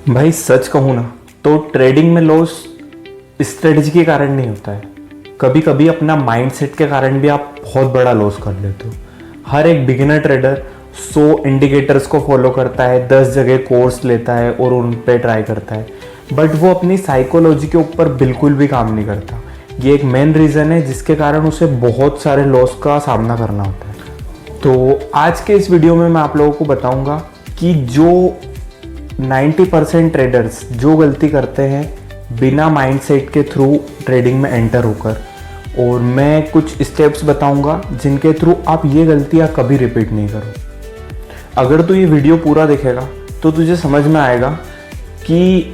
भाई सच कहूँ ना तो ट्रेडिंग में लॉस स्ट्रेटजी के कारण नहीं होता है। कभी कभी अपना माइंडसेट के कारण भी आप बहुत बड़ा लॉस कर लेते हो। हर एक बिगिनर ट्रेडर 100 इंडिकेटर्स को फॉलो करता है, 10 जगह कोर्स लेता है और उन पे ट्राई करता है, बट वो अपनी साइकोलॉजी के ऊपर बिल्कुल भी काम नहीं करता। ये एक मेन रीज़न है जिसके कारण उसे बहुत सारे लॉस का सामना करना होता है। तो आज के इस वीडियो में मैं आप लोगों को बताऊंगा कि जो 90% ट्रेडर्स जो गलती करते हैं बिना माइंडसेट के थ्रू ट्रेडिंग में एंटर होकर, और मैं कुछ स्टेप्स बताऊंगा जिनके थ्रू आप ये गलतियां कभी रिपीट नहीं करो। अगर तू ये वीडियो पूरा देखेगा तो तुझे समझ में आएगा कि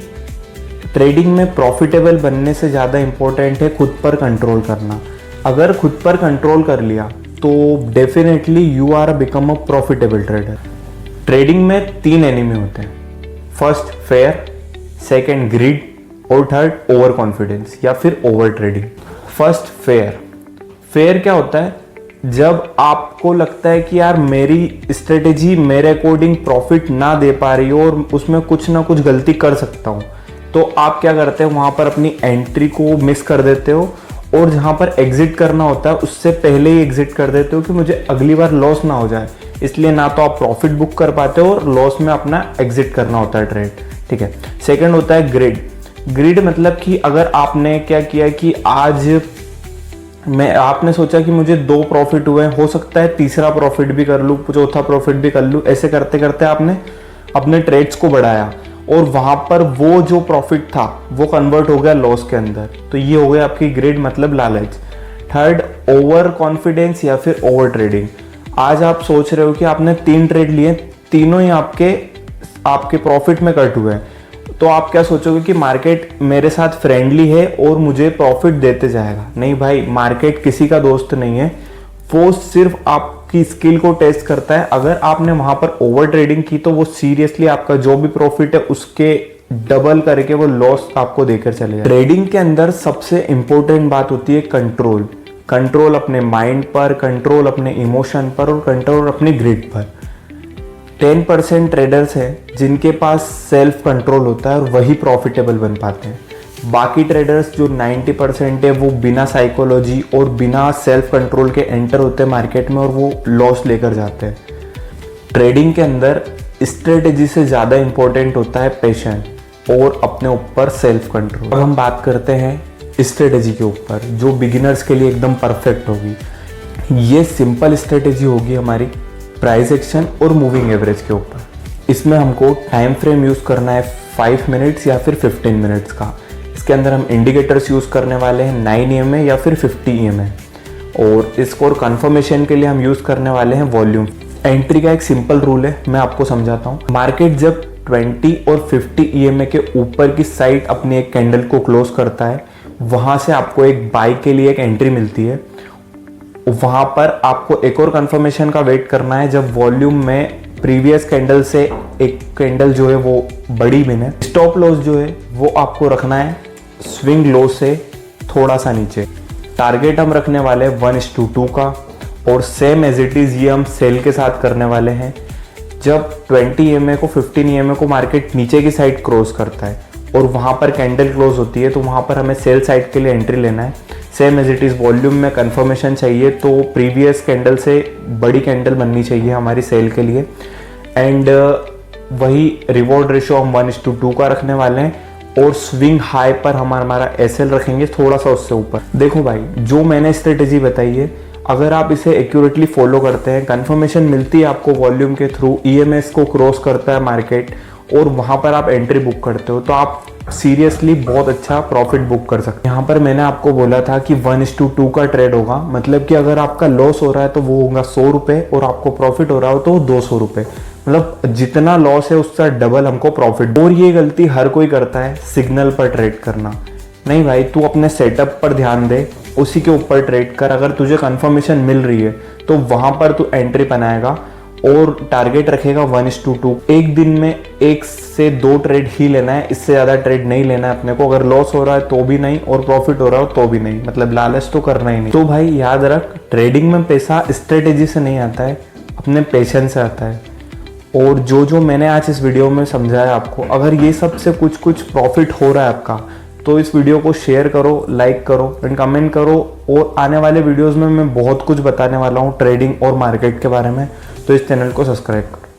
ट्रेडिंग में प्रॉफिटेबल बनने से ज़्यादा इम्पोर्टेंट है खुद पर कंट्रोल करना। अगर खुद पर कंट्रोल कर लिया तो definitely you are become a profitable trader. Trading में 3 एनिमी होते हैं, फर्स्ट फेयर, सेकंड ग्रीड और थर्ड ओवर कॉन्फिडेंस या फिर ओवर ट्रेडिंग। फर्स्ट फेयर क्या होता है? जब आपको लगता है कि यार मेरी स्ट्रेटेजी मेरे अकॉर्डिंग प्रॉफिट ना दे पा रही हो और उसमें कुछ ना कुछ गलती कर सकता हूँ, तो आप क्या करते हो, वहाँ पर अपनी एंट्री को मिस कर देते हो और जहाँ पर एग्जिट करना होता है उससे पहले ही एग्जिट कर देते हो कि मुझे अगली बार लॉस ना हो जाए। इसलिए ना तो आप प्रॉफिट बुक कर पाते हो और लॉस में अपना एग्जिट करना होता है ट्रेड। ठीक है। सेकंड होता है ग्रिड मतलब कि अगर आपने क्या किया कि आज आपने सोचा कि मुझे 2 प्रॉफिट हुए, हो सकता है तीसरा प्रॉफिट भी कर लूँ, चौथा प्रॉफिट भी कर लूँ, ऐसे करते करते आपने अपने ट्रेड्स को बढ़ाया और वहां पर वो जो प्रॉफिट था वो कन्वर्ट हो गया लॉस के अंदर। तो ये हो गया आपकी ग्रिड मतलब लालच। थर्ड ओवर कॉन्फिडेंस या फिर ओवर ट्रेडिंग। आज आप सोच रहे हो कि आपने 3 ट्रेड लिए, तीनों ही आपके प्रॉफिट में कट हुए, तो आप क्या सोचोगे कि मार्केट मेरे साथ फ्रेंडली है और मुझे प्रॉफिट देते जाएगा। नहीं भाई, मार्केट किसी का दोस्त नहीं है, वो सिर्फ आपकी स्किल को टेस्ट करता है। अगर आपने वहां पर ओवर ट्रेडिंग की तो वो सीरियसली आपका जो भी प्रॉफिट है उसके डबल करके वो लॉस आपको देकर चलेगा। ट्रेडिंग के अंदर सबसे इंपॉर्टेंट बात होती है कंट्रोल अपने माइंड पर, कंट्रोल अपने इमोशन पर और कंट्रोल अपनी ग्रिड पर। 10% ट्रेडर्स हैं जिनके पास सेल्फ कंट्रोल होता है और वही प्रॉफिटेबल बन पाते हैं। बाकी ट्रेडर्स जो 90% है वो बिना साइकोलॉजी और बिना सेल्फ कंट्रोल के एंटर होते हैं मार्केट में और वो लॉस लेकर जाते हैं। ट्रेडिंग के अंदर स्ट्रेटेजी से ज़्यादा इंपॉर्टेंट होता है पेशेंस और अपने ऊपर सेल्फ कंट्रोल। अब हम बात करते हैं स्ट्रेटेजी के ऊपर जो बिगिनर्स के लिए एकदम परफेक्ट होगी। ये सिंपल स्ट्रेटेजी होगी हमारी प्राइस एक्शन और मूविंग एवरेज के ऊपर। इसमें हमको टाइम फ्रेम यूज़ करना है 5 मिनट्स या फिर 15 मिनट्स का। इसके अंदर हम इंडिकेटर्स यूज़ करने वाले हैं 9 EMA या फिर 50 EMA, और इसको और कन्फर्मेशन के लिए हम यूज़ करने वाले हैं वॉल्यूम। एंट्री का एक सिंपल रूल है, मैं आपको समझाता हूँ। मार्केट जब 20 और 50 EMA के ऊपर की साइड अपनी एक कैंडल को क्लोज करता है, वहाँ से आपको एक बाई के लिए एक एंट्री मिलती है। वहां पर आपको एक और कंफर्मेशन का वेट करना है जब वॉल्यूम में प्रीवियस कैंडल से एक कैंडल जो है वो बड़ी बिने। स्टॉप लॉस जो है वो आपको रखना है स्विंग लो से थोड़ा सा नीचे। टारगेट हम रखने वाले हैं 1:2 का, और सेम एज इट इज ये हम सेल के साथ करने वाले हैं जब 20 EMA को 15 EMA को मार्केट नीचे की साइड क्रॉस करता है और वहां पर कैंडल क्लोज होती है, तो वहां पर हमें सेल साइड के लिए एंट्री लेना है। Same as it is volume में कंफर्मेशन चाहिए, तो प्रीवियस कैंडल से बड़ी कैंडल बननी चाहिए हमारी सेल के लिए। एंड वही रिवॉर्ड रेशियो हम 1:2 का रखने वाले हैं, और स्विंग हाई पर हम हमारा SL रखेंगे थोड़ा सा उससे ऊपर। देखो भाई, जो मैंने स्ट्रेटेजी बताई है, अगर आप इसे एक्यूरेटली फॉलो करते हैं, कंफर्मेशन मिलती है आपको वॉल्यूम के थ्रू, EMS को क्रॉस करता है मार्केट और वहाँ पर आप एंट्री बुक करते हो, तो आप सीरियसली बहुत अच्छा प्रॉफिट बुक कर सकते हैं। यहाँ पर मैंने आपको बोला था कि 1:2 का ट्रेड होगा, मतलब कि अगर आपका लॉस हो रहा है तो वो होगा 100 रुपये और आपको प्रॉफिट हो रहा हो तो 200 रुपये। मतलब जितना लॉस है उसका डबल हमको प्रॉफिट। और ये गलती हर कोई करता है, सिग्नल पर ट्रेड करना। नहीं भाई, तू अपने सेटअप पर ध्यान दे, उसी के ऊपर ट्रेड कर। अगर तुझे कंफर्मेशन मिल रही है तो वहां पर तू एंट्री बनाएगा और टारगेट रखेगा 1:2। एक दिन में 1 से 2 ट्रेड ही लेना है, इससे ज़्यादा ट्रेड नहीं लेना है अपने को। अगर लॉस हो रहा है तो भी नहीं और प्रॉफिट हो रहा हो तो भी नहीं, मतलब लालच तो करना ही नहीं। तो भाई याद रख, ट्रेडिंग में पैसा स्ट्रेटेजी से नहीं आता है, अपने पेशेंस से आता है। और जो जो मैंने आज इस वीडियो में समझाया आपको, अगर ये सब से कुछ कुछ प्रॉफिट हो रहा है आपका, तो इस वीडियो को शेयर करो, लाइक करो एंड कमेंट करो। और आने वाले वीडियोस में मैं बहुत कुछ बताने वाला हूँ ट्रेडिंग और मार्केट के बारे में, तो इस चैनल को सब्सक्राइब करो।